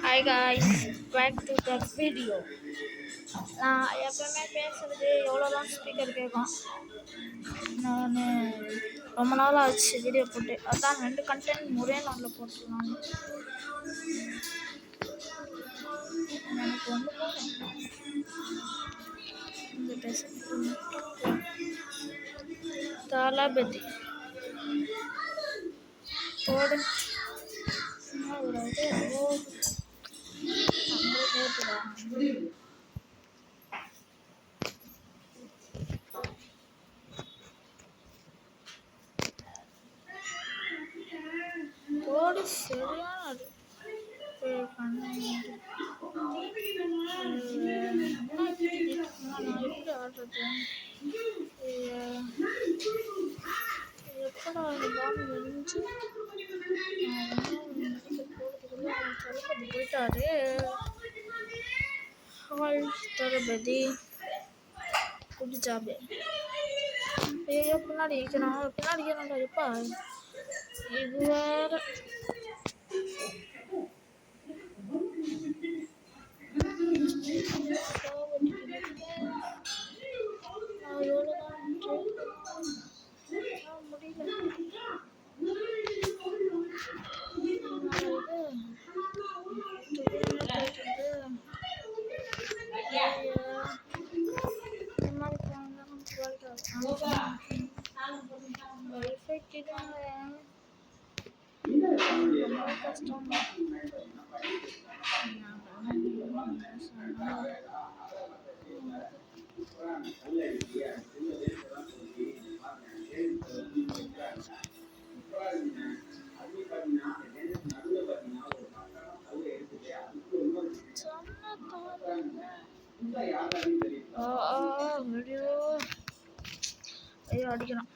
Hi guys, back to the video. நான் எப்பவுமே பேசுறது எவ்வளோதான் ஸ்பீக்கர் கேட்கும். நான் ரொம்ப நாள் ஆச்சு வீடியோ போட்டு, அதான் 2 கண்டென்ட் ஒரே நாளில் போட்டுருலாம். எனக்கு வந்து இந்த டெஸ்ட் தளபதி போடு ஒரு இது போடு சரியான அது எப்படி ஆடுறது எப்படா அந்த பாம்பு வெடிஞ்சு தளபதி போயிட்டாரு. தளபதி குட் ஜாப். ஐயோ பின்னாடி இருக்கிறான்டா எப்பா இது வேற. ஐயோ அடிக்கிறான்,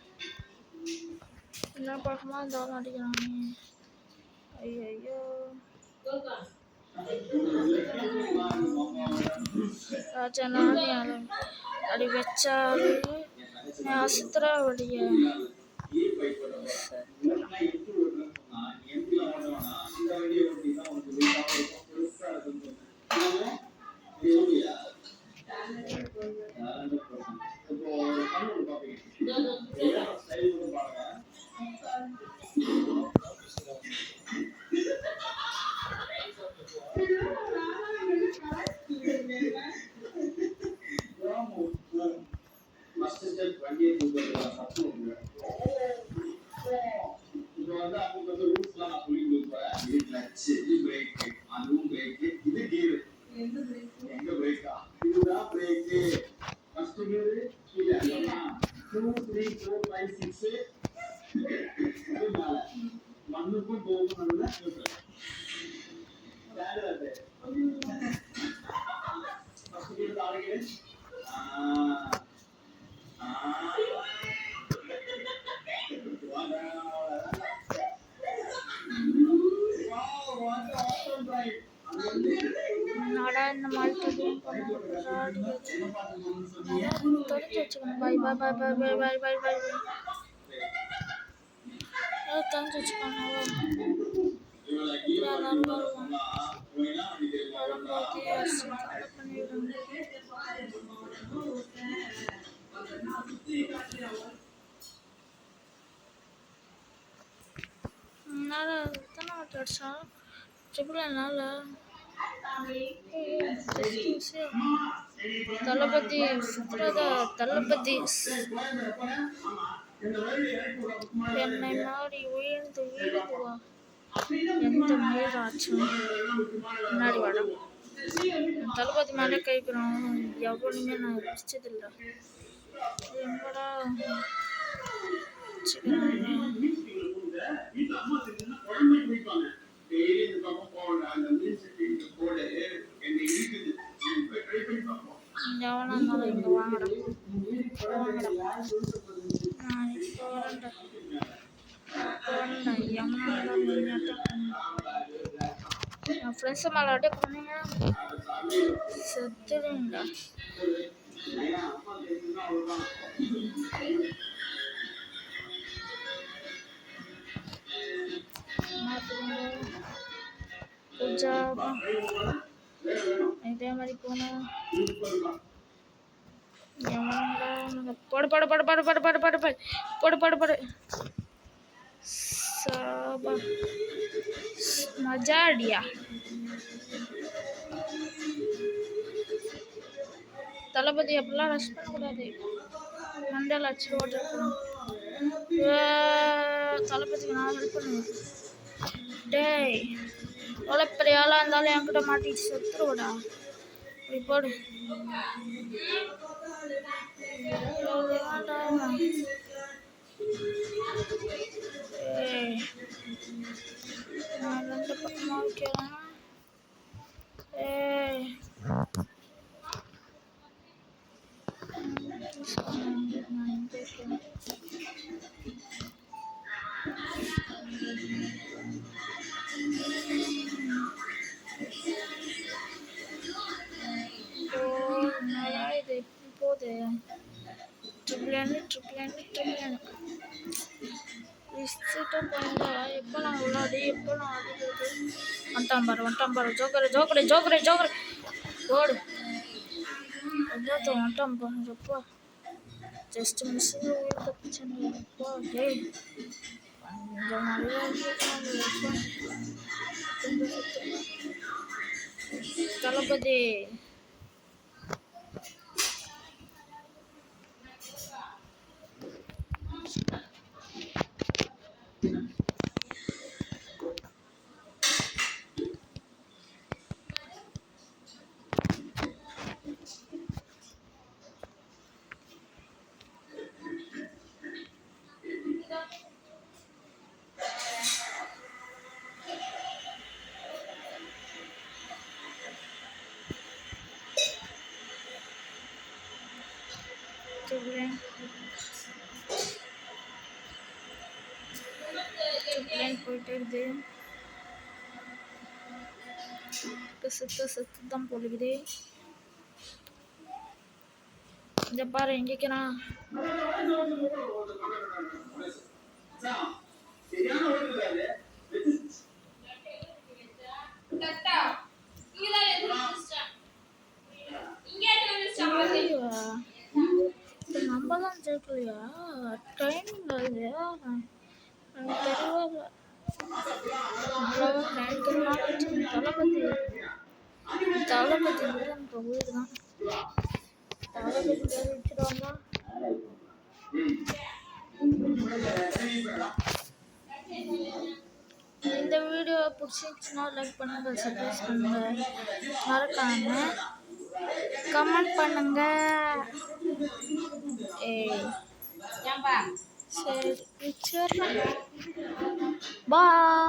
என்ன பக்கமா இருந்தாலும் அடிக்கிறான். ஐயோ ராஜா நானே அடி வச்சாரு அசுத்திரா வடிய நாடா இந்த மாதிரி தெரிஞ்சு வச்சுக்கணும். பாய் பாய் பாய் பாய் பாய் பாய் பாய் பாய் தெரிஞ்சு வச்சுக்கணும். தளபதி தளபதி என்னை மாறி உயர்ந்து வீடுவா எந்த முயலாச்சும் முன்னாடி வாடா. தளபதி மேலே கைக்கிறோம் எவனுமே நான் வச்சதில்லை. எங்கடா எவனா இருந்தாலும் இங்கே வாங்கடா நான் இப்போ வரேன்டா எவனா இருந்தாலும் என் ஃப்ரெண்ட்ஸை மேலே அட்டாக் பண்ணீங்க செத்துடுங்கடா. ஜாபா இதே மாதிரி போனோம். போடு போடு போடு போடு போடு போடு போடு போடு போடு போடு சாபா மஜா அடியா. தளபதி அப்படிலாம் ரஷ் பண்ணக்கூடாது. மண்டல் அச்சு ஓட்டணும். தளபதிக்கு நான் ஹெல்ப் பண்ணுவேன். டேய் எவ்வளோ பெரிய ஆளாக இருந்தாலும் என்கிட்ட மாட்டிட்டு செத்துருவோடா. இப்படி போடு. நான் 2 பக்கமாக வைக்கிறேன். இது எப்படி போகுது? ட்ரிபிள் விசிட்டும் போயிருந்தா எப்போ நான் விளாடி எப்போ நான் அடிக்கிறது. வந்துட்டான் பாரு ஜோக்கரை போடு. வந்துட்டான் பாருப்பா. ஜஸ்ட் மிஸ்ஸிங் உயிர் தப்பிச்சேன்ப்பா. டேய் கொஞ்சம் நல்லா தளபதி போயிட்டு இருக்கு. செத்து தான் போடுகுது. இந்த பாரு எங்கேக்கிறான். நம்ம தான் ஜெயிக்கலையா? ட்ரைனிங் ஆகுது. எனக்கு தெரியல. தளபதி வீடு தான். தளபதி வச்சுருவாங்க. இந்த வீடியோ பிடிச்சிருந்துச்சுன்னா லைக் பண்ணுங்க, சப்ஸ்கிரைப் பண்ணுங்க, மறக்காம கமெண்ட் பண்ணுங்க. சரி வச்சிடுறேன். பாய்.